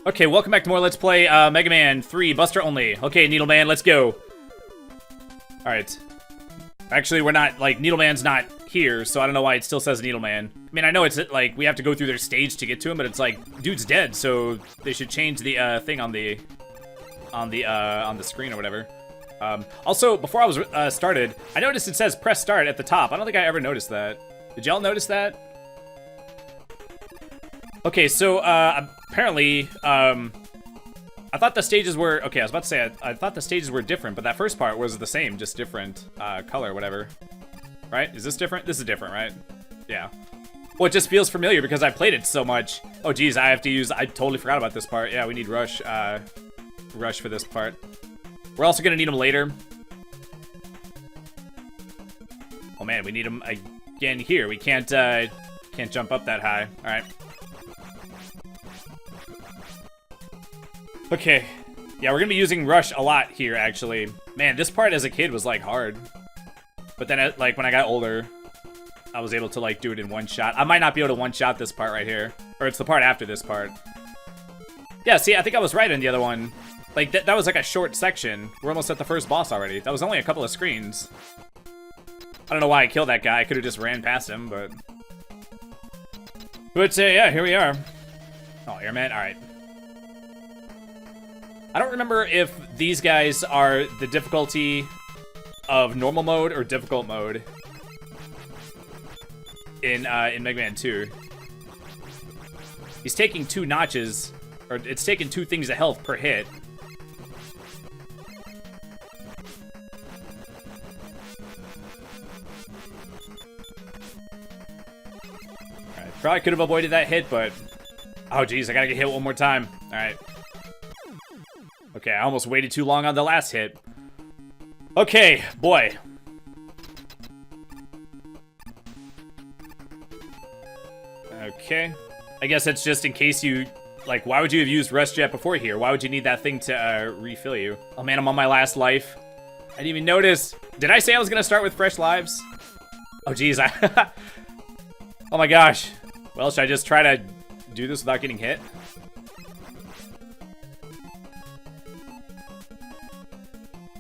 Okay, welcome back to more Let's Play Mega Man 3, Buster only. Okay, Needleman, let's go. Alright. Actually, we're not, like, Needleman's not here, so I don't know why it still says Needleman. I mean, I know it's, like, we have to go through their stage to get to him, but it's like, dude's dead, so they should change the, thing on the screen or whatever. Also, before I was, started, I noticed it says press start at the top. I don't think I ever noticed that. Did y'all notice that? Okay, so, apparently, I thought the stages were, okay, I was about to say, I thought the stages were different, but that first part was the same, just different, color, whatever. Right? Is this different? This is different, right? Yeah. Well, it just feels familiar because I played it so much. Oh, geez, I totally forgot about this part. Yeah, we need Rush for this part. We're also gonna need him later. Oh, man, we need him again here. We can't jump up that high. All right. Okay, yeah, we're gonna be using Rush a lot here, actually. Man, this part as a kid was, like, hard. But then, like, when I got older, I was able to, like, do it in one shot. I might not be able to one-shot this part right here. Or it's the part after this part. Yeah, see, I think I was right in the other one. Like, that was, like, a short section. We're almost at the first boss already. That was only a couple of screens. I don't know why I killed that guy. I could have just ran past him, but... But, yeah, here we are. Oh, Airman, alright. I don't remember if these guys are the difficulty of normal mode or difficult mode in Mega Man 2. He's taking 2 notches, or it's taking 2 things of health per hit. Alright, probably could have avoided that hit, but... Oh, geez, I gotta get hit one more time. Alright. Okay, I almost waited too long on the last hit. Okay, boy. Okay. I guess that's just in case you... Like, why would you have used Rush Jet before here? Why would you need that thing to refill you? Oh man, I'm on my last life. I didn't even notice. Did I say I was gonna start with fresh lives? Oh geez, oh my gosh. Well, should I just try to do this without getting hit?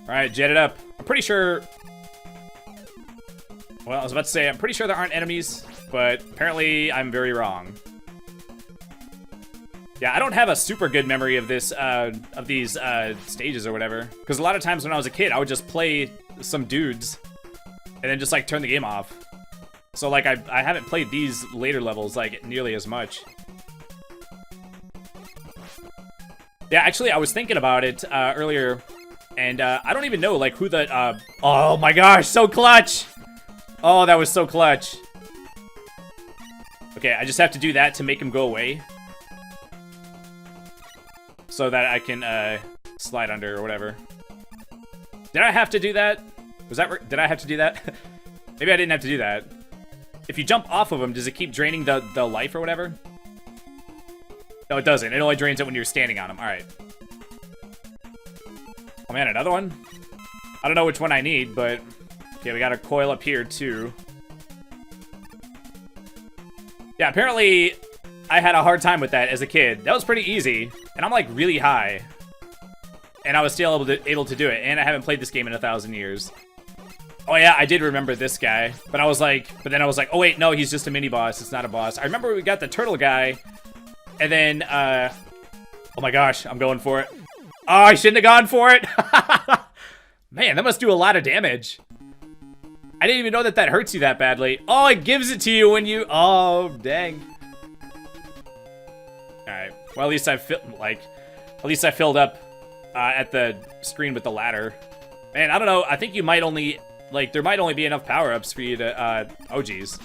Alright, jet it up. I'm pretty sure... Well, I was about to say, I'm pretty sure there aren't enemies, but apparently I'm very wrong. Yeah, I don't have a super good memory of this, of these, stages or whatever. Because a lot of times when I was a kid, I would just play some dudes and then just, like, turn the game off. So, like, I haven't played these later levels, like, nearly as much. Yeah, actually, I was thinking about it, earlier... And, I don't even know, like, who the, Oh my gosh, so clutch! Oh, that was so clutch. Okay, I just have to do that to make him go away. So that I can, slide under or whatever. Did I have to do that? Did I have to do that? Maybe I didn't have to do that. If you jump off of him, does it keep draining the life or whatever? No, it doesn't. It only drains it when you're standing on him. Alright. Oh man, another one? I don't know which one I need, but... Okay, we got a coil up here, too. Yeah, apparently I had a hard time with that as a kid. That was pretty easy, and I'm, like, really high. And I was still able to do it, and I haven't played this game in 1,000 years. Oh yeah, I did remember this guy, but then I was like, oh wait, no, he's just a mini-boss, it's not a boss. I remember we got the turtle guy, and then, oh my gosh, I'm going for it. Oh, I shouldn't have gone for it. Man, that must do a lot of damage. I didn't even know that hurts you that badly. Oh, it gives it to you when you... Oh, dang. Alright. Well, at least I filled up at the screen with the ladder. Man, I don't know. I think you might only... Like, there might only be enough power-ups for you to... Oh, geez.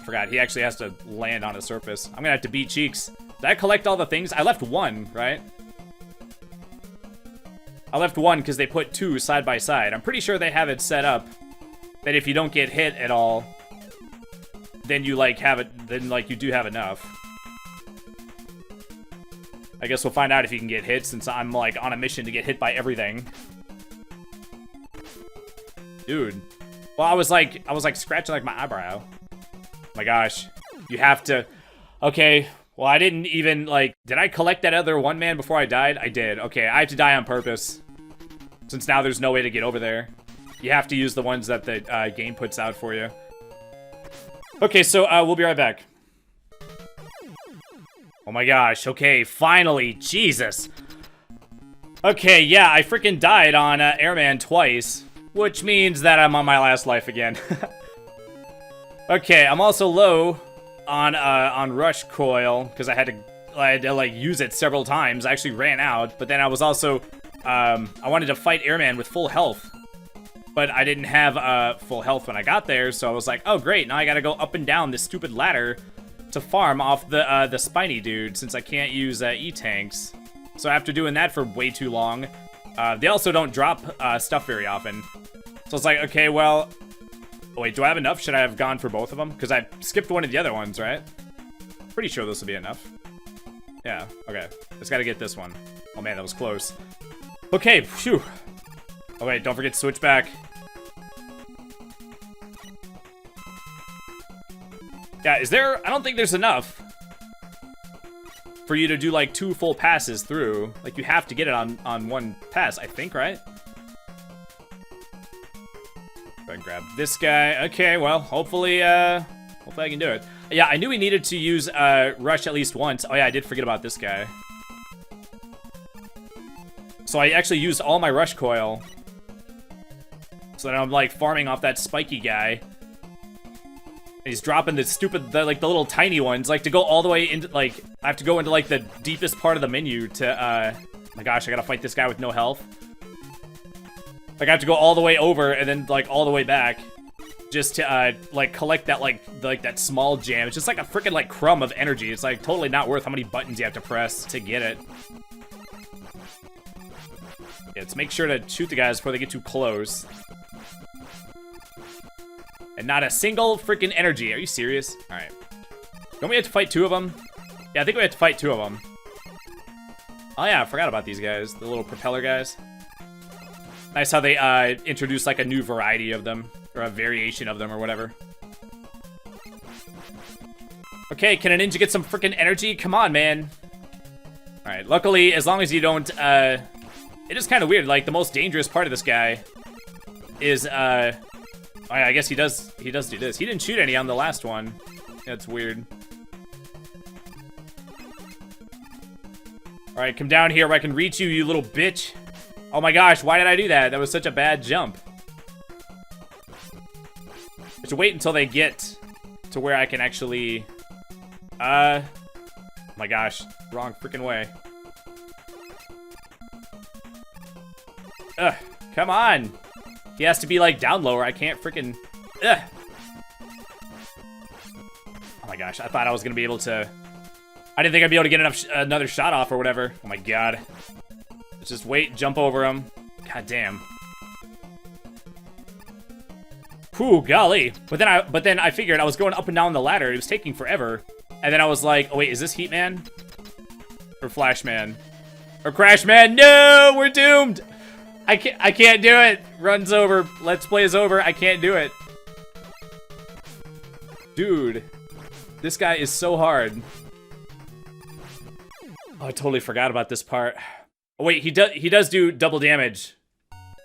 Forgot. He actually has to land on a surface. I'm gonna have to beat cheeks. Did I collect all the things? I left 1, right? I left 1 because they put 2 side by side. I'm pretty sure they have it set up that if you don't get hit at all, then you, like, have it, then, like, you do have enough. I guess we'll find out if you can get hit since I'm, like, on a mission to get hit by everything. Dude. Well, I was like scratching, like, my eyebrow. Oh my gosh. You have to... Okay, Well, I didn't even, like, did I collect that other one man before I died? I did. Okay, I have to die on purpose. Since now there's no way to get over there. You have to use the ones that the game puts out for you. Okay, so we'll be right back. Oh my gosh, okay, finally, Jesus. Okay, yeah, I freaking died on Airman twice, which means that I'm on my last life again. Okay, I'm also low on Rush Coil, because I had to like use it several times. I actually ran out, but then I was also, I wanted to fight Airman with full health. But I didn't have full health when I got there, so I was like, oh great, now I gotta go up and down this stupid ladder to farm off the spiny dude, since I can't use E-tanks. So after doing that for way too long, they also don't drop stuff very often. So it's like, okay, well, oh, wait, do I have enough? Should I have gone for both of them? Because I skipped one of the other ones, right? Pretty sure this will be enough. Yeah, okay. Just gotta get this one. Oh man, that was close. Okay, phew. Oh wait, don't forget switchback. Yeah, is there... I don't think there's enough for you to do, like, 2 full passes through. Like, you have to get it on one pass, I think, right? Go ahead and grab this guy. Okay, well, hopefully I can do it. Yeah, I knew we needed to use Rush at least once. Oh yeah, I did forget about this guy. So I actually used all my Rush Coil. So then I'm, like, farming off that spiky guy. And he's dropping the stupid, like, the little tiny ones. Like, to go all the way into, like, I have to go into, like, the deepest part of the menu to, oh my gosh, I gotta fight this guy with no health. Like, I have to go all the way over and then, like, all the way back. Just to, like, collect that, like, that small gem. It's just, like, a freaking, like, crumb of energy. It's, like, totally not worth how many buttons you have to press to get it. Yeah, let's make sure to shoot the guys before they get too close. And not a single freaking energy. Are you serious? Alright. Don't we have to fight 2 of them? Yeah, I think we have to fight 2 of them. Oh yeah, I forgot about these guys. The little propeller guys. Nice how they introduced like a new variety of them. Or a variation of them or whatever. Okay, can a ninja get some freaking energy? Come on, man. Alright, luckily, as long as you don't... it is kind of weird. Like, the most dangerous part of this guy is... Oh, yeah, I guess he does do this. He didn't shoot any on the last one. That's weird. Alright, come down here where I can reach you, you little bitch. Oh my gosh, why did I do that? That was such a bad jump. I should wait until they get to where I can actually... Oh my gosh, wrong freaking way. Ugh, come on. He has to be, like, down lower. I can't freaking... Ugh. Oh my gosh, I thought I was gonna be able to... I didn't think I'd be able to get another shot off or whatever. Oh my god. Let's just wait, jump over him. God damn. Whew, golly. But then I figured I was going up and down the ladder. It was taking forever. And then I was like, oh wait, is this Heat Man? Or Flash Man? Or Crash Man? No, we're doomed! I can't do it. Run's over. Let's play is over. I can't do it. Dude, this guy is so hard. Oh, I totally forgot about this part. Oh wait, he does do double damage.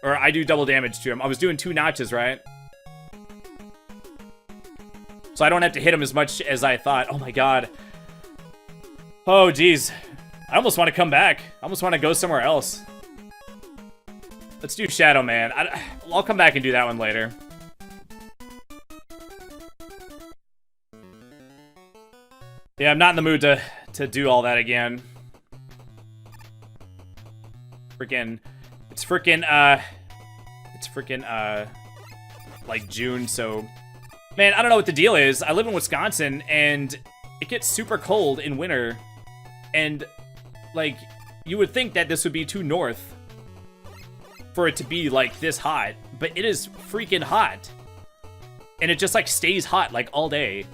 Or I do double damage to him. I was doing 2 notches, right? So I don't have to hit him as much as I thought. Oh my god. Oh geez. I almost want to come back. I almost want to go somewhere else. Let's do Shadow Man. I'll come back and do that one later. Yeah, I'm not in the mood to do all that again. It's freaking, like June, so... Man, I don't know what the deal is. I live in Wisconsin, and it gets super cold in winter. And, like, you would think that this would be too north for it to be like this hot, but it is freaking hot. And it just like stays hot like all day.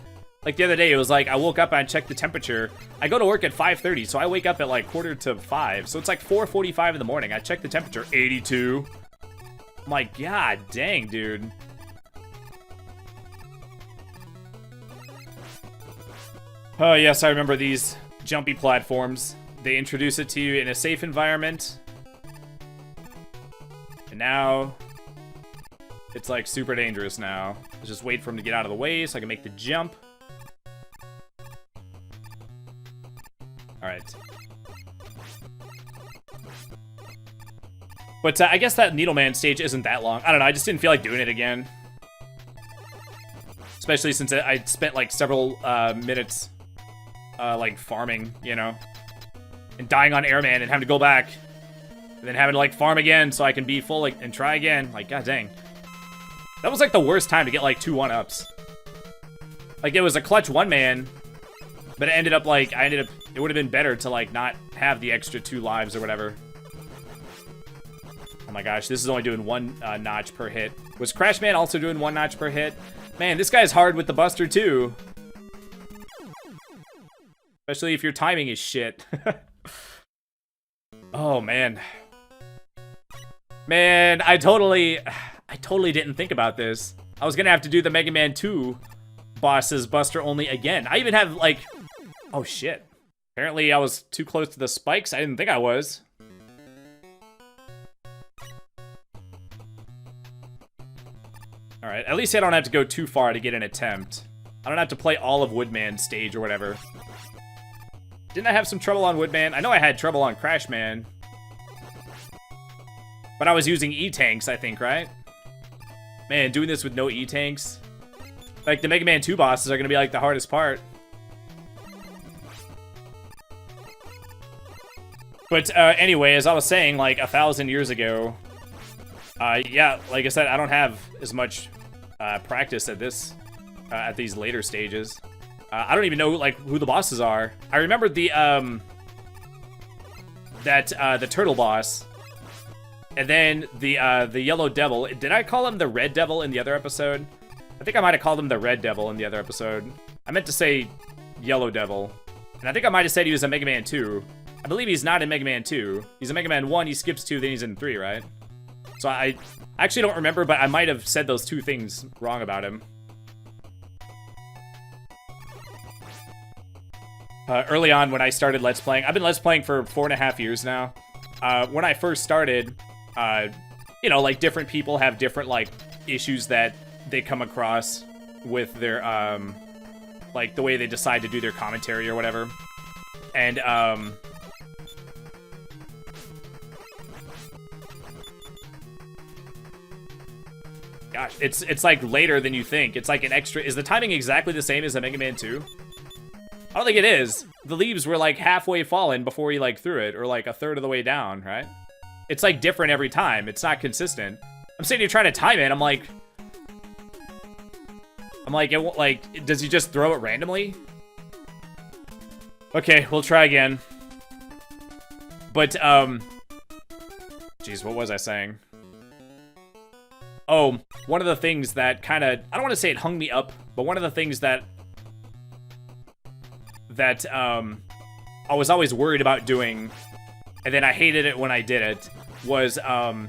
Like the other day, it was like I woke up and I checked the temperature. I go to work at 5:30, so I wake up at like 4:45. So it's like 4:45 in the morning. I check the temperature, 82. My god, dang, dude. Oh yes, I remember these jumpy platforms. They introduce it to you in a safe environment. And now it's like super dangerous now. Let's just wait for him to get out of the way so I can make the jump. Alright. But I guess that Needleman stage isn't that long. I don't know, I just didn't feel like doing it again. Especially since I spent like several minutes like farming, you know? And dying on Airman and having to go back. And then having to like farm again so I can be full like, and try again. Like, god dang. That was like the worst time to get like 2 1-ups. Like it was a clutch 1-man. But it ended up like, it would have been better to like not have the extra 2 lives or whatever. Oh my gosh, this is only doing 1 notch per hit. Was Crashman also doing 1 notch per hit? Man, this guy's hard with the Buster too. Especially if your timing is shit. Oh man. Man, I totally didn't think about this. I was gonna have to do the Mega Man 2 boss's Buster only again. I even have like, oh shit. Apparently I was too close to the spikes. I didn't think I was. Alright, at least I don't have to go too far to get an attempt. I don't have to play all of Woodman's stage or whatever. Didn't I have some trouble on Woodman? I know I had trouble on Crashman. But I was using E-Tanks, I think, right? Man, doing this with no E-Tanks. Like, the Mega Man 2 bosses are gonna be, like, the hardest part. But, anyway, as I was saying, like, 1,000 years ago... yeah, like I said, I don't have as much, practice at this... at these later stages. I don't even know, like, who the bosses are. I remember the, the turtle boss. And then the yellow devil. Did I call him the red devil in the other episode? I think I might have called him the red devil in the other episode. I meant to say yellow devil. And I think I might have said he was in Mega Man 2. I believe he's not in Mega Man 2. He's in Mega Man 1, he skips 2, then he's in 3, right? So I actually don't remember, but I might have said those 2 things wrong about him. Early on when I started Let's Playing, I've been Let's Playing for 4.5 years now. When I first started, you know, like, different people have different, like, issues that they come across with their, like, the way they decide to do their commentary or whatever. And, gosh, it's like later than you think. It's like an extra... Is the timing exactly the same as a Mega Man 2? I don't think it is. The leaves were like halfway fallen before he like threw it, or like a third of the way down, right? It's like different every time. It's not consistent. I'm sitting here trying to time it. I'm like, it won't, like, does he just throw it randomly? Okay, we'll try again. But, geez, what was I saying? Oh, one of the things that kind of, I don't want to say it hung me up, but one of the things that I was always worried about doing, and then I hated it when I did it, was, I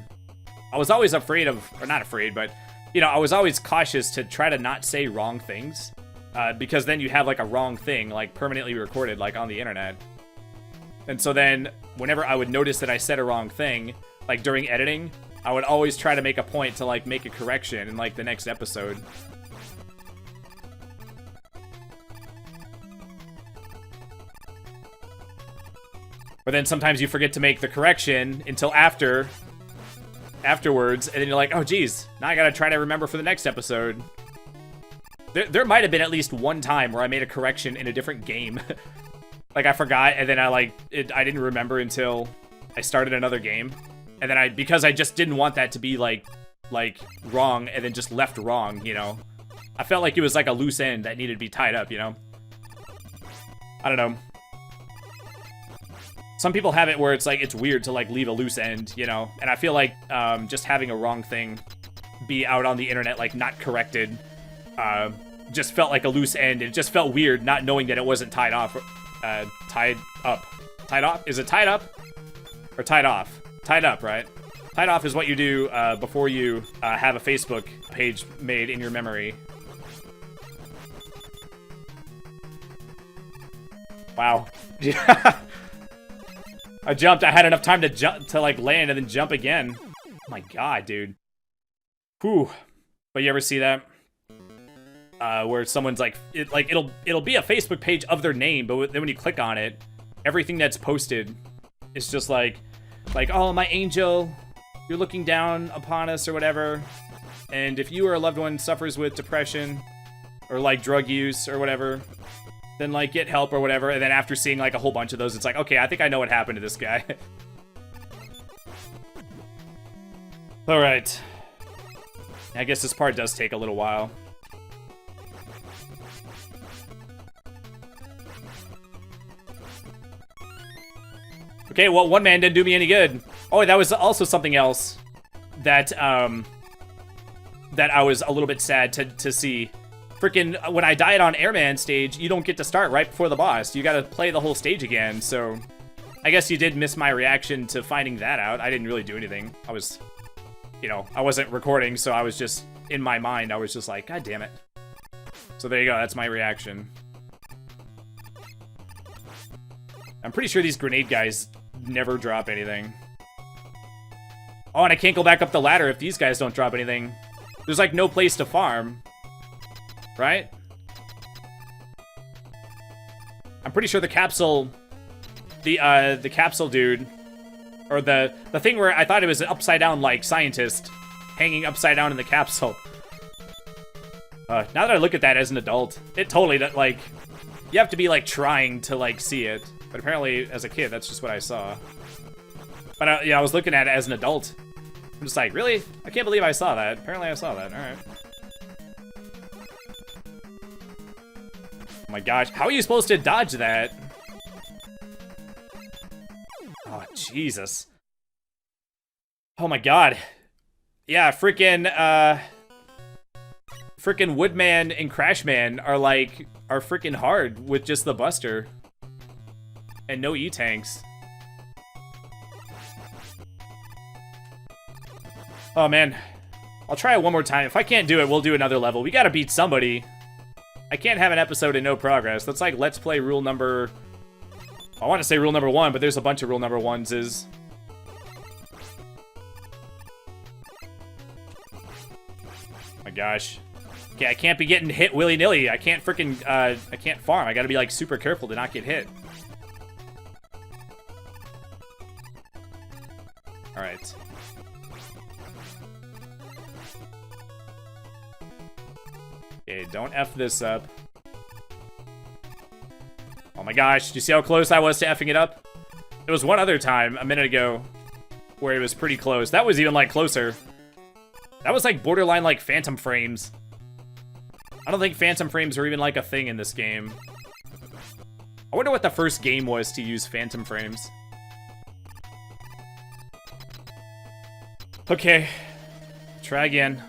was always afraid of, or not afraid, but, you know, I was always cautious to try to not say wrong things, because then you have, like, a wrong thing, like, permanently recorded, like, on the internet. And so then, whenever I would notice that I said a wrong thing, like, during editing, I would always try to make a point to, like, make a correction in, like, the next episode. But then sometimes you forget to make the correction until afterwards, and then you're like, oh geez, now I gotta try to remember for the next episode. There might have been at least one time where I made a correction in a different game. Like I forgot, and then I didn't remember until I started another game. And then because I just didn't want that to be like wrong, and then just left wrong, you know. I felt like it was like a loose end that needed to be tied up, you know. I don't know. Some people have it where it's like, it's weird to like leave a loose end, you know? And I feel like just having a wrong thing be out on the internet, like not corrected, just felt like a loose end. It just felt weird not knowing that it wasn't tied off, tied up. Tied off? Is it tied up? Or tied off? Tied up, right? Tied off is what you do before you have a Facebook page made in your memory. Wow. Yeah. I jumped. I had enough time to jump, to like land and then jump again. Oh my god, dude. Whew. But you ever see that? Where someone's like, it'll be a Facebook page of their name, but then when you click on it, everything that's posted is just like, oh, my angel, you're looking down upon us or whatever. And if you or a loved one suffers with depression or like drug use or whatever, then like get help or whatever. And then after seeing like a whole bunch of those, it's like, okay, I think I know what happened to this guy. All right. I guess this part does take a little while. Okay, well, one man didn't do me any good. Oh, that was also something else that that I was a little bit sad to see. Freaking, when I died on Airman stage, you don't get to start right before the boss. You gotta play the whole stage again, so I guess you did miss my reaction to finding that out. I didn't really do anything. I was, you know, I wasn't recording, so I was just, in my mind, I was just like, God damn it. So there you go, that's my reaction. I'm pretty sure these grenade guys never drop anything. Oh, and I can't go back up the ladder if these guys don't drop anything. There's like no place to farm. Right? I'm pretty sure the capsule, the capsule dude, or the thing where I thought it was an upside down like scientist hanging upside down in the capsule. Now that I look at that as an adult, it totally, like, you have to be like trying to like see it. But apparently as a kid, that's just what I saw. But yeah, I was looking at it as an adult. I'm just like, really? I can't believe I saw that. Apparently I saw that. All right. Oh my gosh, how are you supposed to dodge that? Oh, Jesus. Oh my god. Yeah, freaking Woodman and Crashman are freaking hard with just the Buster. And no E-tanks. Oh man. I'll try it one more time. If I can't do it, we'll do another level. We gotta beat somebody. I can't have an episode and no progress. That's like Let's Play rule number... I want to say rule number 1, but there's a bunch of rule number 1s is... Oh my gosh. Okay, I can't be getting hit willy-nilly. I can't freaking, I can't farm. I gotta be like super careful to not get hit. Alright. Okay, don't F this up. Oh my gosh, do you see how close I was to effing it up? There was one other time, a minute ago, where it was pretty close. That was even, like, closer. That was, like, borderline, like, phantom frames. I don't think phantom frames are even, like, a thing in this game. I wonder what the first game was to use phantom frames. Okay. Try again.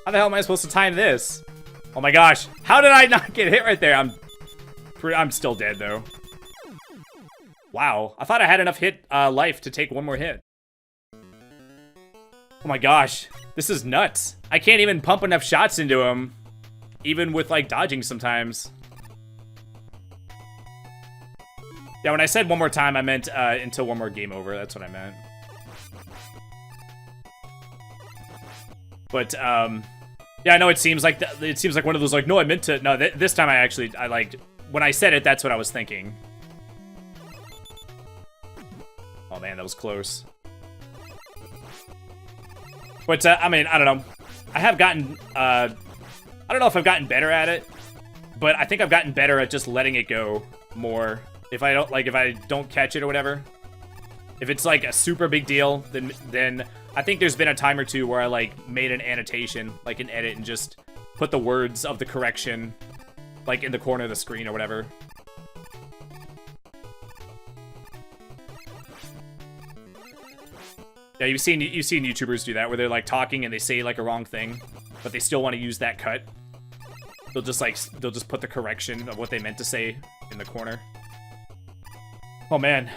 How the hell am I supposed to time this? Oh my gosh, how did I not get hit right there? I'm still dead though. Wow, I thought I had enough life to take one more hit. Oh my gosh, this is nuts. I can't even pump enough shots into him, even with like dodging sometimes. Yeah, when I said one more time, I meant until one more game over. That's what I meant. But yeah, I know it seems like one of those like, no, I meant to. No, this time I like when I said it, that's what I was thinking. Oh man, that was close. But I mean, I don't know. I have gotten I don't know if I've gotten better at it, but I think I've gotten better at just letting it go more. If I don't catch it or whatever. If it's like a super big deal, then I think there's been a time or two where I like made an annotation, like an edit, and just put the words of the correction like in the corner of the screen or whatever. Yeah, you've seen YouTubers do that, where they're like talking and they say like a wrong thing, but they still want to use that cut. They'll just put the correction of what they meant to say in the corner. Oh man.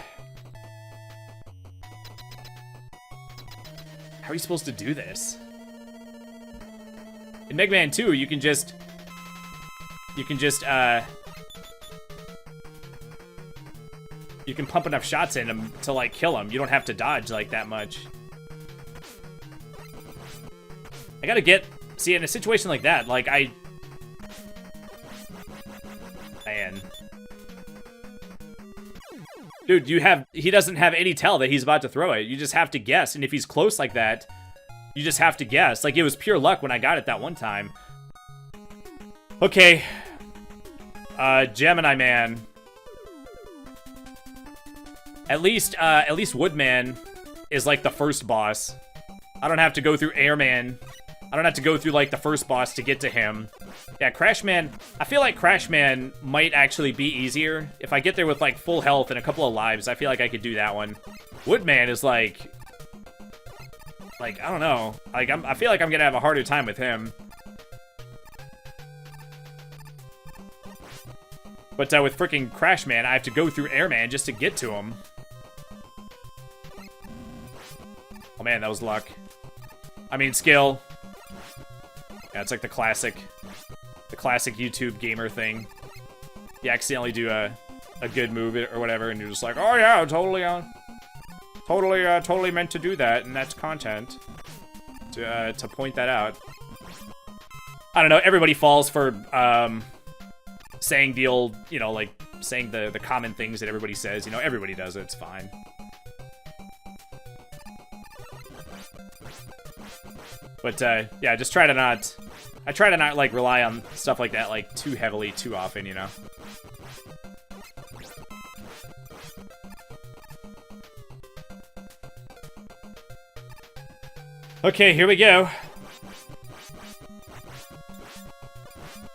How are you supposed to do this? In Mega Man 2, you can just you can pump enough shots in him to like kill him. You don't have to dodge like that much. I gotta see, in a situation like that, like man. Dude, he doesn't have any tell that he's about to throw it. You just have to guess, and if he's close like that, you just have to guess. Like, it was pure luck when I got it that one time. Okay. Gemini Man. At least Woodman is like the first boss. I don't have to go through Airman. I don't have to go through like the first boss to get to him. Yeah, Crash Man. I feel like Crash Man might actually be easier. If I get there with like full health and a couple of lives, I feel like I could do that one. Woodman is like I don't know. Like I feel like I'm gonna have a harder time with him. But with freaking Crash Man, I have to go through Airman just to get to him. Oh man, that was luck. I mean, skill. Yeah, it's like the classic YouTube gamer thing. You accidentally do a good move or whatever, and you're just like, oh yeah, totally meant to do that, and that's content. To point that out. I don't know, everybody falls for saying the old, you know, like saying the common things that everybody says. You know, everybody does it, it's fine. But yeah, just try to not like rely on stuff like that like too heavily too often, you know. Okay, here we go.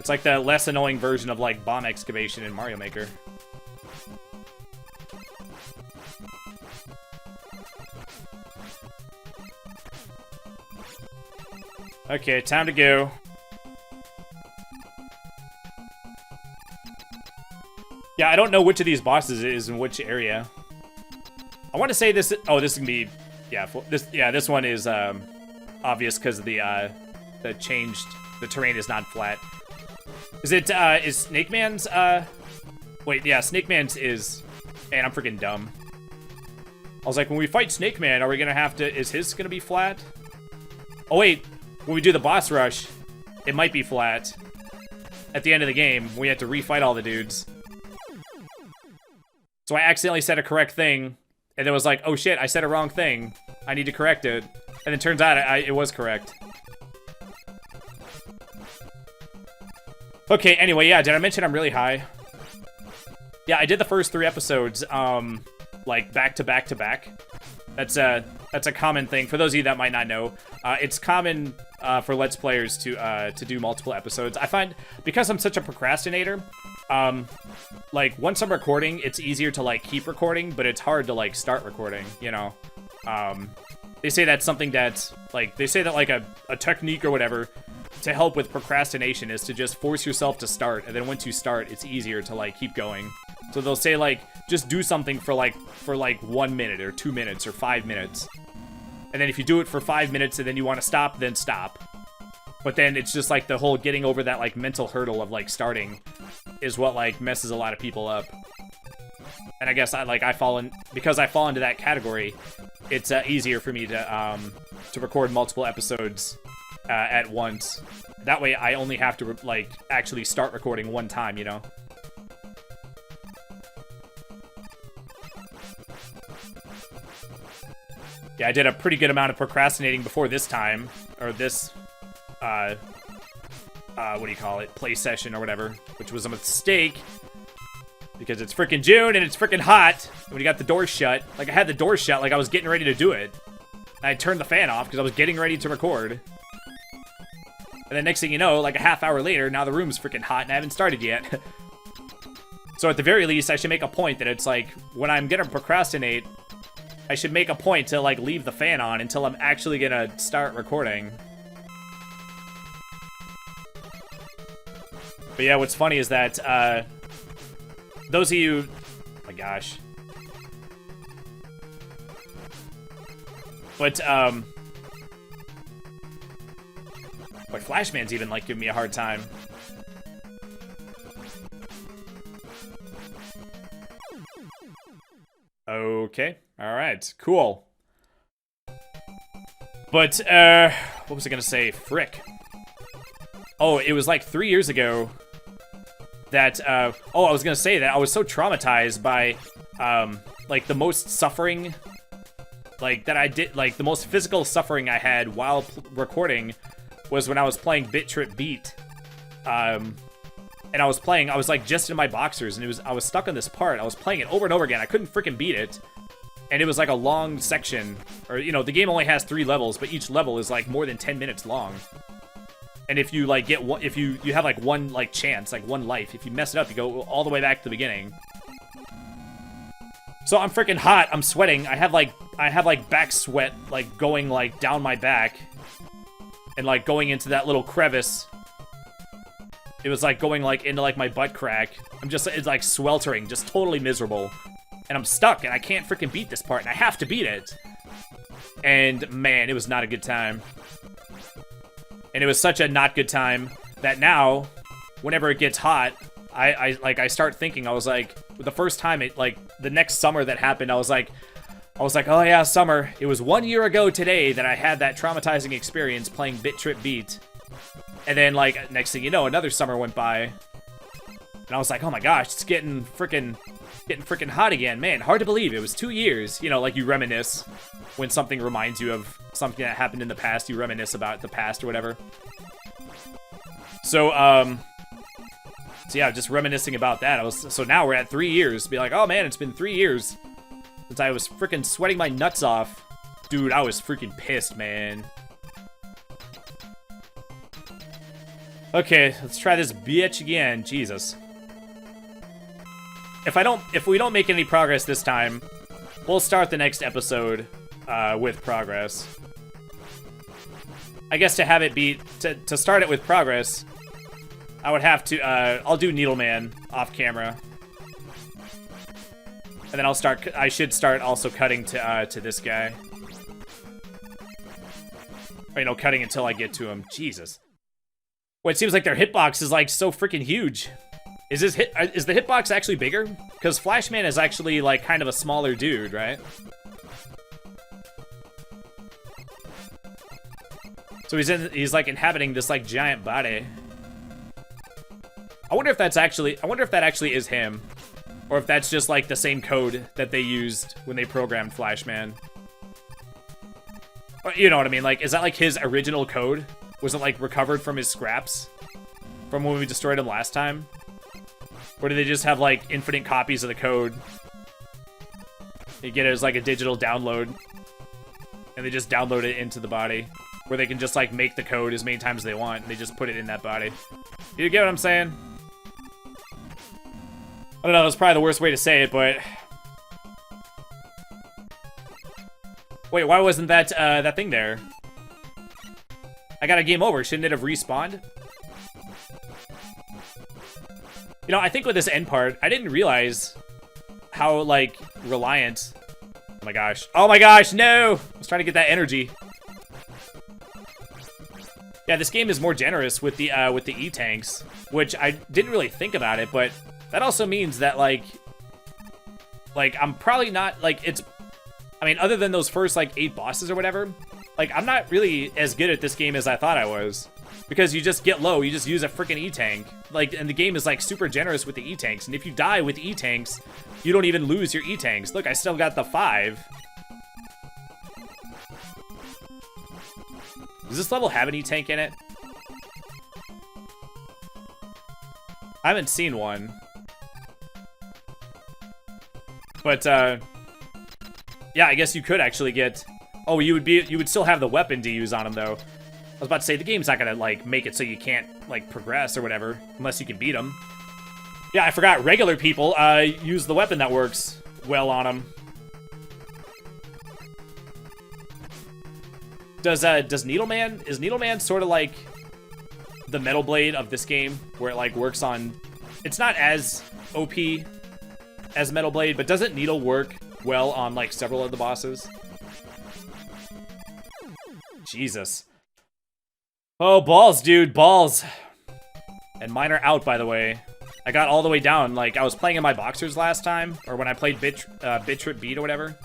It's like the less annoying version of like bomb excavation in Mario Maker. Okay, time to go. Yeah, I don't know which of these bosses is in which area. I want to say this. Oh, this is gonna be. Yeah, this one is obvious because the terrain is not flat. Is it is Snake Man's wait, yeah, Snake Man's is. Man, I'm freaking dumb. I was like, when we fight Snake Man, are we gonna have to? Is his gonna be flat? Oh wait. When we do the boss rush, it might be flat. At the end of the game, we have to refight all the dudes. So I accidentally said a correct thing, and it was like, oh shit, I said a wrong thing. I need to correct it. And it turns out it was correct. Okay, anyway, yeah, did I mention I'm really high? Yeah, I did the first 3 episodes, like, back to back to back. That's a common thing. For those of you that might not know, it's common for Let's Players to do multiple episodes. I find, because I'm such a procrastinator, like, once I'm recording, it's easier to, like, keep recording, but it's hard to, like, start recording, you know? They say that's something that's, like, they say that, like, a technique or whatever to help with procrastination is to just force yourself to start, and then once you start, it's easier to, like, keep going. So they'll say, like, just do something for 1 minute or 2 minutes or 5 minutes. And then if you do it for 5 minutes and then you want to stop, then stop. But then it's just, like, the whole getting over that, like, mental hurdle of, like, starting is what, like, messes a lot of people up. And I guess because I fall into that category, it's easier for me to record multiple episodes at once. That way I only have to, like, actually start recording one time, you know? Yeah, I did a pretty good amount of procrastinating before this time, or this, what do you call it, play session or whatever, which was a mistake, because it's freaking June and it's freaking hot, when you got the doors shut. Like, I had the doors shut, like I was getting ready to do it. And I turned the fan off because I was getting ready to record. And then next thing you know, like a half hour later, now the room's freaking hot and I haven't started yet. So at the very least, I should make a point that it's like, when I'm gonna procrastinate, I should make a point to, like, leave the fan on until I'm actually gonna start recording. But yeah, what's funny is that, those of you... Oh my gosh. But, Boy, Flashman's even, like, giving me a hard time. Okay. Alright. Cool. But, what was I gonna say? Frick. Oh, it was like 3 years ago that, oh, I was gonna say that I was so traumatized by, like, the most suffering, like, that I did, like, the most physical suffering I had while recording was when I was playing Bit Trip Beat. And I was like, just in my boxers, and I was stuck on this part. I was playing it over and over again. I couldn't freaking beat it. And it was like a long section, or, you know, the game only has 3 levels, but each level is like more than 10 minutes long. And if you, like, get one, if you have, like, one, like, chance, like, one life, if you mess it up, you go all the way back to the beginning. So I'm freaking hot, I'm sweating, I have, like, back sweat, like, going, like, down my back. And, like, going into that little crevice. It was, like, going, like, into, like, my butt crack. It's, like, sweltering, just totally miserable. And I'm stuck, and I can't freaking beat this part, and I have to beat it. And, man, it was not a good time. And it was such a not good time that now, whenever it gets hot, I start thinking, I was like, the first time the next summer that happened, I was like, oh yeah, summer. It was 1 year ago today that I had that traumatizing experience playing Bit Trip Beat. And then, like, next thing you know, another summer went by. And I was like, oh my gosh, it's getting freaking hot again. Man, hard to believe. It was 2 years. You know, like, you reminisce when something reminds you of something that happened in the past. You reminisce about the past or whatever. So yeah, just reminiscing about that. So now we're at 3 years. Be like, oh man, it's been 3 years since I was freaking sweating my nuts off. Dude, I was freaking pissed, man. Okay, let's try this bitch again. Jesus. If we don't make any progress this time, we'll start the next episode with progress. I guess to have it be to start it with progress, I would have to I'll do Needleman off camera. And then I should start also cutting to this guy. Or, you know, cutting until I get to him. Jesus. Well, it seems like their hitbox is, like, so freaking huge. Is the hitbox actually bigger? Because Flashman is actually, like, kind of a smaller dude, right? So he's like inhabiting this, like, giant body. I wonder if that actually is him. Or if that's just, like, the same code that they used when they programmed Flashman. Or, you know what I mean? Like, is that, like, his original code? Was it, like, recovered from his scraps? From when we destroyed him last time? Or do they just have, like, infinite copies of the code? You get it as, like, a digital download. And they just download it into the body. Where they can just, like, make the code as many times as they want. And they just put it in that body. You get what I'm saying? I don't know, that's probably the worst way to say it, but... Wait, why wasn't that, that thing there? I got a game over. Shouldn't it have respawned? You know, I think with this end part, I didn't realize how, like, reliant... Oh my gosh. Oh my gosh, no! I was trying to get that energy. Yeah, this game is more generous with the E-tanks, which I didn't really think about it, but that also means that, like, I'm probably not, like, it's... I mean, other than those first, like, 8 bosses or whatever... Like, I'm not really as good at this game as I thought I was. Because you just get low, you just use a freaking E-tank. Like, and the game is, like, super generous with the E-tanks. And if you die with E-tanks, you don't even lose your E-tanks. Look, I still got the 5. Does this level have an E-tank in it? I haven't seen one. But, yeah, I guess you could actually get... Oh, you would still have the weapon to use on him, though. I was about to say, the game's not gonna, like, make it so you can't, like, progress or whatever, unless you can beat them. Yeah, I forgot, regular people, use the weapon that works well on them. Does Needleman, is Needleman sort of like the Metal Blade of this game, where it like works on, it's not as OP as Metal Blade, but doesn't Needle work well on like several of the bosses? Jesus. Oh, balls, dude, balls. And mine are out, by the way. I got all the way down. Like, I was playing in my boxers last time, or when I played Bit Trip Beat or whatever.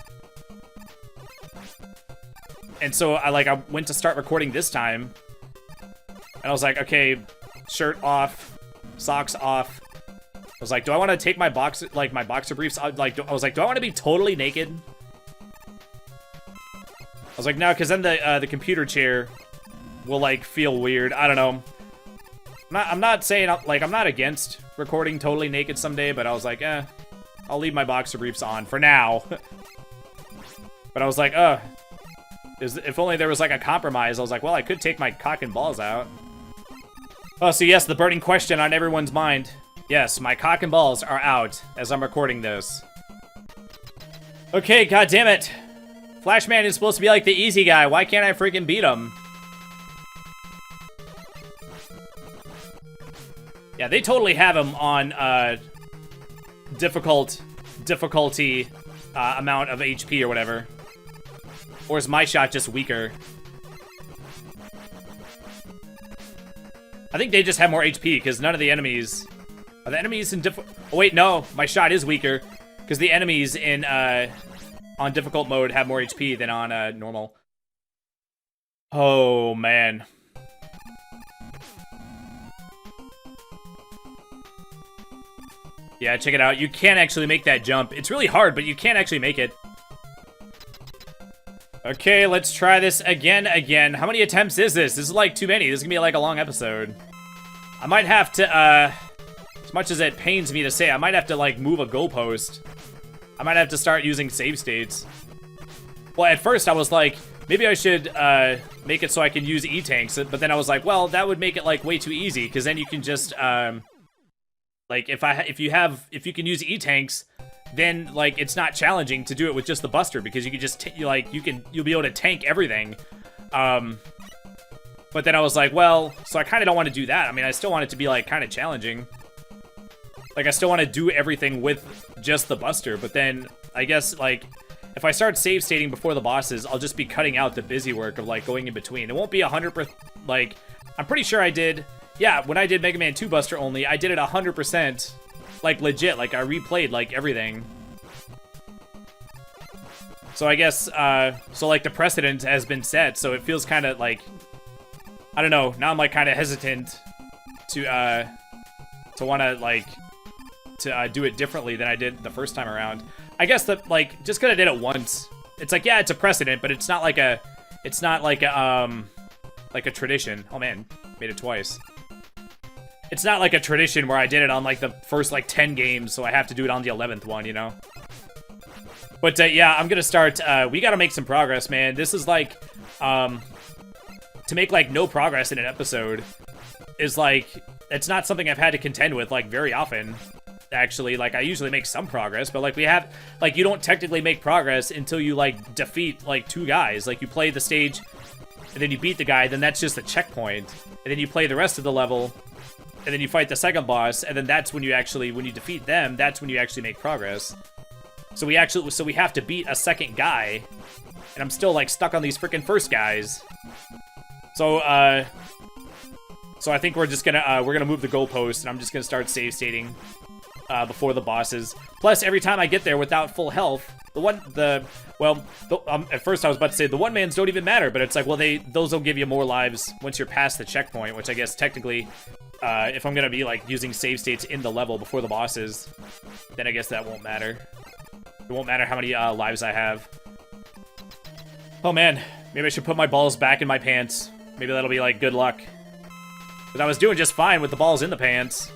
And so I went to start recording this time, and I was like, okay, shirt off, socks off. I was like, do I want to take my boxer briefs? I was like, do I want to be totally naked? I was like, no, because then the computer chair will like feel weird. I don't know. I'm not saying I'm not against recording totally naked someday, but I was like, I'll leave my boxer briefs on for now. But I was like, if only there was like a compromise. I was like, well, I could take my cock and balls out. Oh, so yes, the burning question on everyone's mind. Yes, my cock and balls are out as I'm recording this. Okay, god damn it. Flashman is supposed to be like the easy guy. Why can't I freaking beat him? Yeah, they totally have him on difficulty amount of HP or whatever. Or is my shot just weaker? I think they just have more HP because none of the enemies... Are the enemies in Oh wait, no. My shot is weaker because the enemies in on difficult mode have more HP than on normal. Oh, man. Yeah, check it out. You can actually make that jump. It's really hard, but you can actually make it. Okay, let's try this again. How many attempts is this? This is like too many. This is gonna be like a long episode. I might have to, as much as it pains me to say, I might have to like move a goalpost. I might have to start using save states. Well, at first I was like, maybe I should make it so I can use E-tanks, but then I was like, well, that would make it like way too easy, because then you can just like if you can use E-tanks, then like it's not challenging to do it with just the Buster, because you can just you'll be able to tank everything. But then I was like, well, so I kind of don't want to do that. I mean, I still want it to be like kind of challenging. Like I still want to do everything with just the Buster, but then I guess like if I start save stating before the bosses, I'll just be cutting out the busy work of like going in between. It won't be 100%. Like I'm pretty sure I did. Yeah, when I did Mega Man 2 Buster only, I did it 100%. Like legit, like I replayed like everything. So I guess, so like the precedent has been set, so it feels kind of like, I don't know, now I'm like kind of hesitant to want to like, do it differently than I did the first time around. I guess that like, just cause I did it once, it's like, yeah, it's a precedent, but it's not like a tradition. Oh man, made it twice. It's not like a tradition where I did it on like the first like 10 games, so I have to do it on the 11th one, you know? But yeah, I'm gonna start, we gotta make some progress, man. This is like, to make like no progress in an episode is like, it's not something I've had to contend with like very often, actually. Like I usually make some progress, but like we have, like you don't technically make progress until you like defeat like 2 guys. Like you play the stage and then you beat the guy, then that's just a checkpoint. And then you play the rest of the level, and then you fight the second boss, and then that's when you actually, when you defeat them, that's when you actually make progress. So we have to beat a second guy, and I'm still like stuck on these freaking first guys. So I think we're just gonna we're gonna move the goalpost, and I'm just gonna start save stating before the bosses. Plus, every time I get there without full health, at first I was about to say the one-mans don't even matter, but it's like, well, those will give you more lives once you're past the checkpoint, which I guess technically, if I'm gonna be like using save states in the level before the bosses, then I guess that won't matter. It won't matter how many lives I have. Oh man, maybe I should put my balls back in my pants. Maybe that'll be like good luck. Because I was doing just fine with the balls in the pants.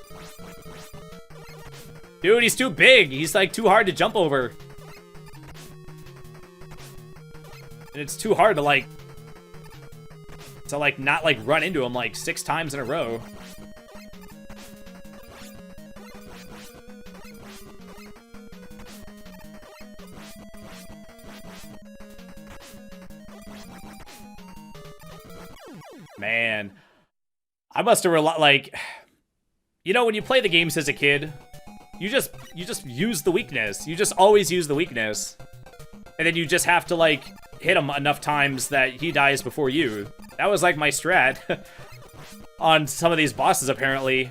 Dude, he's too big. He's like too hard to jump over. And it's too hard to like not like run into him like 6 times in a row. Man, I must have like, you know, when you play the games as a kid, you just use the weakness. You just always use the weakness, and then you just have to like hit him enough times that he dies before you. That was like my strat on some of these bosses, apparently.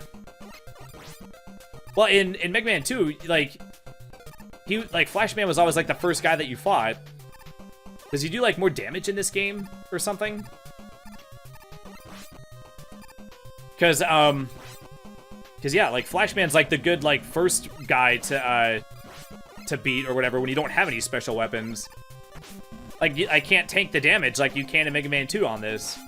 Well, in Mega Man 2, like Flashman was always like the first guy that you fought. Does he do like more damage in this game or something? Cause yeah, like Flashman's like the good like first guy to beat or whatever when you don't have any special weapons. Like I can't tank the damage like you can in Mega Man 2 on this.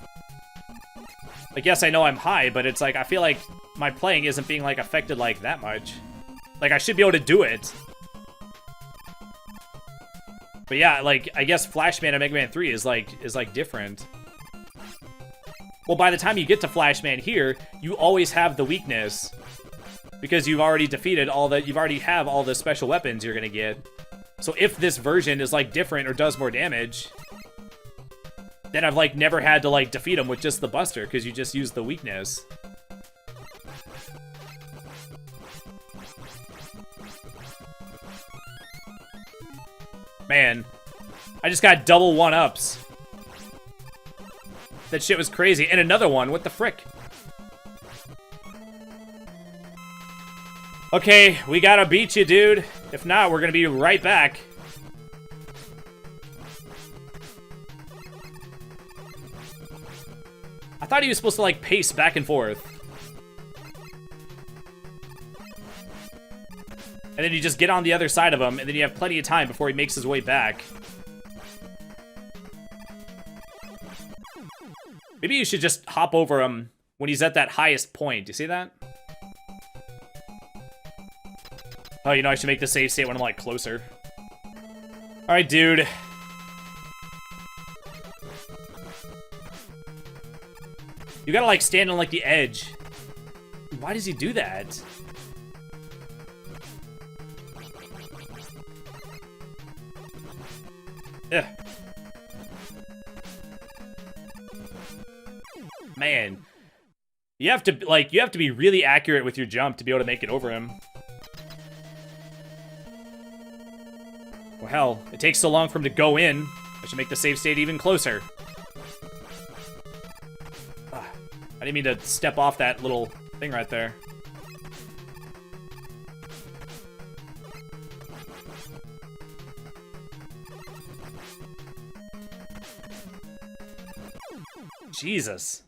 Like yes, I know I'm high, but it's like I feel like my playing isn't being like affected like that much. Like I should be able to do it. But yeah, like I guess Flashman in Mega Man 3 is like different. Well, by the time you get to Flashman here, you always have the weakness because you've already defeated you already have all the special weapons you're gonna get. So if this version is like different or does more damage, then I've like never had to like defeat him with just the Buster because you just use the weakness. Man, I just got double 1-ups. That shit was crazy. And another one, what the frick? Okay, we gotta beat you, dude. If not, we're gonna be right back. I thought he was supposed to, like, pace back and forth. And then you just get on the other side of him, and then you have plenty of time before he makes his way back. Maybe you should just hop over him when he's at that highest point. Do you see that? Oh, you know, I should make the save state when I'm, like, closer. Alright, dude. You gotta, like, stand on, like, the edge. Why does he do that? Ugh. Man. You have to be really accurate with your jump to be able to make it over him. Well, hell, it takes so long for him to go in. I should make the save state even closer. I didn't mean to step off that little thing right there. Jesus.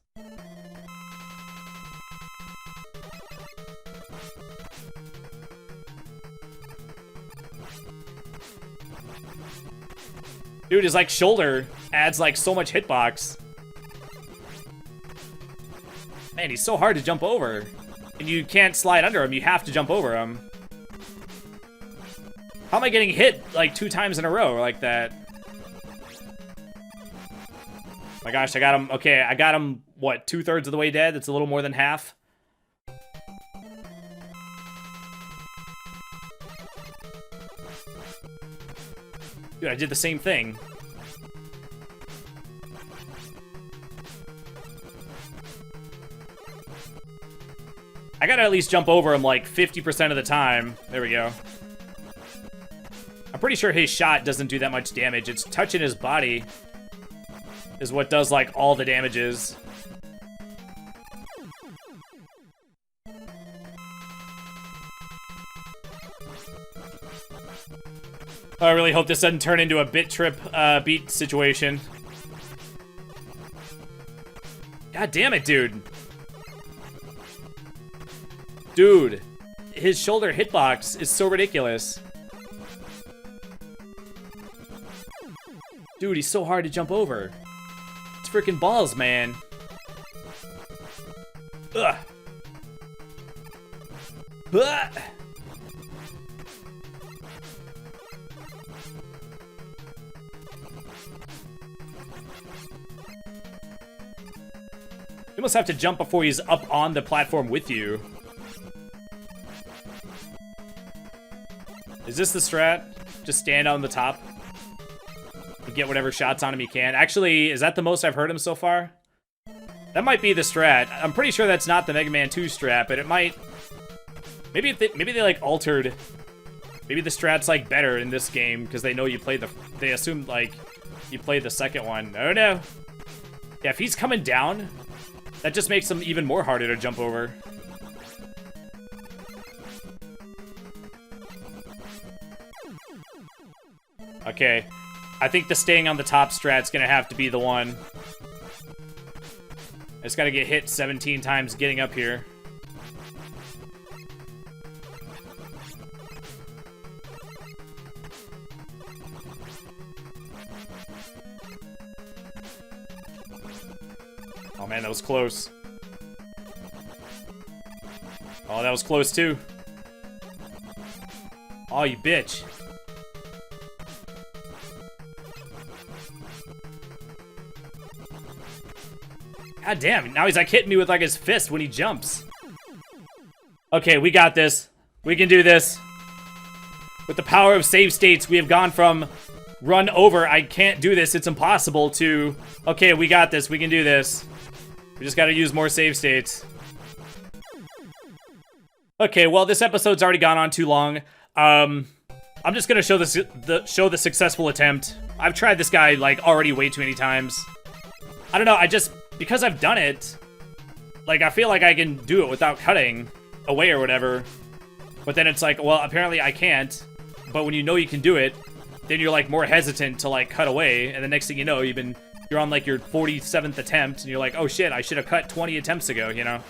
Dude, his, like, shoulder adds, like, so much hitbox. Man, he's so hard to jump over. And you can't slide under him, you have to jump over him. How am I getting hit, like, 2 times in a row like that? My gosh, I got him. Okay, I got him, what, 2/3 of the way dead? That's a little more than half. Dude, I did the same thing. I gotta at least jump over him like 50% of the time. There we go. I'm pretty sure his shot doesn't do that much damage. It's touching his body is what does like all the damages. I really hope this doesn't turn into a bit trip beat situation. God damn it, dude. Dude, his shoulder hitbox is so ridiculous. Dude, he's so hard to jump over. It's freaking balls, man. Ugh. Ugh. You must have to jump before he's up on the platform with you. Is this the strat? Just stand on the top and get whatever shots on him you can. Actually, is that the most I've heard him so far? That might be the strat. I'm pretty sure that's not the Mega Man 2 strat, but it might... Maybe they like altered... Maybe the strat's like better in this game because they know you play the... They assume like you play the second one. I don't know. Yeah, if he's coming down, that just makes him even more harder to jump over. Okay. I think the staying on the top strat's gonna have to be the one. I just gotta get hit 17 times getting up here. Oh man, that was close. Oh, that was close too. Oh, you bitch. God damn, now he's like hitting me with like his fist when he jumps. Okay, we got this. We can do this. With the power of save states, we have gone from run over, I can't do this, it's impossible, to, okay, we got this, we can do this. We just gotta use more save states. Okay, well, this episode's already gone on too long. I'm just gonna show the successful attempt. I've tried this guy, like, already way too many times. I don't know, because I've done it, like, I feel like I can do it without cutting away or whatever. But then it's like, well, apparently I can't. But when you know you can do it, then you're, like, more hesitant to, like, cut away. And the next thing you know, you're on, like, your 47th attempt. And you're like, oh, shit, I should have cut 20 attempts ago, you know?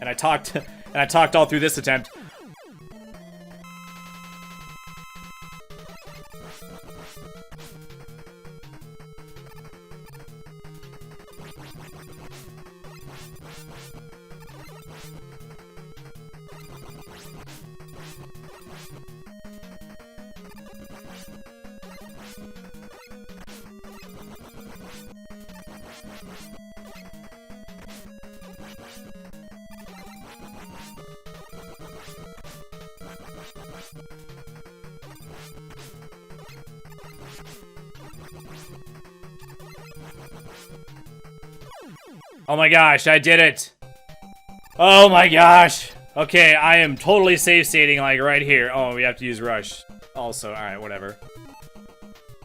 And I talked all through this attempt. Oh my gosh, I did it! Oh my gosh! Okay, I am totally save stating like right here. Oh, we have to use rush. Also, alright, whatever.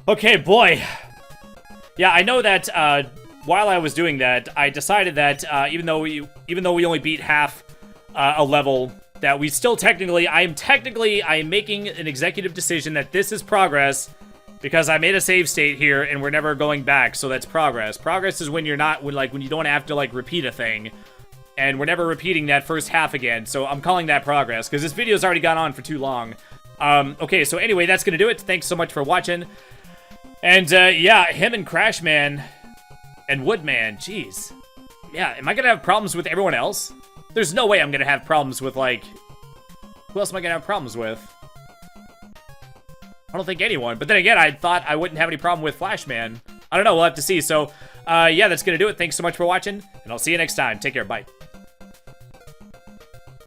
Okay, boy. Yeah, I know that while I was doing that, I decided that even though we only beat half a level, that we still technically, I am making an executive decision that this is progress. Because I made a save state here, and we're never going back, so that's progress. Progress is when you're not, when you don't have to, like, repeat a thing. And we're never repeating that first half again, so I'm calling that progress, because this video's already gone on for too long. Okay, so anyway, that's gonna do it. Thanks so much for watching. And, yeah, him and Crashman and Woodman, jeez. Yeah, am I gonna have problems with everyone else? There's no way I'm gonna have problems with, like... Who else am I gonna have problems with? I don't think anyone. But then again, I thought I wouldn't have any problem with Flashman. I don't know. We'll have to see. So, yeah, that's going to do it. Thanks so much for watching, and I'll see you next time. Take care. Bye.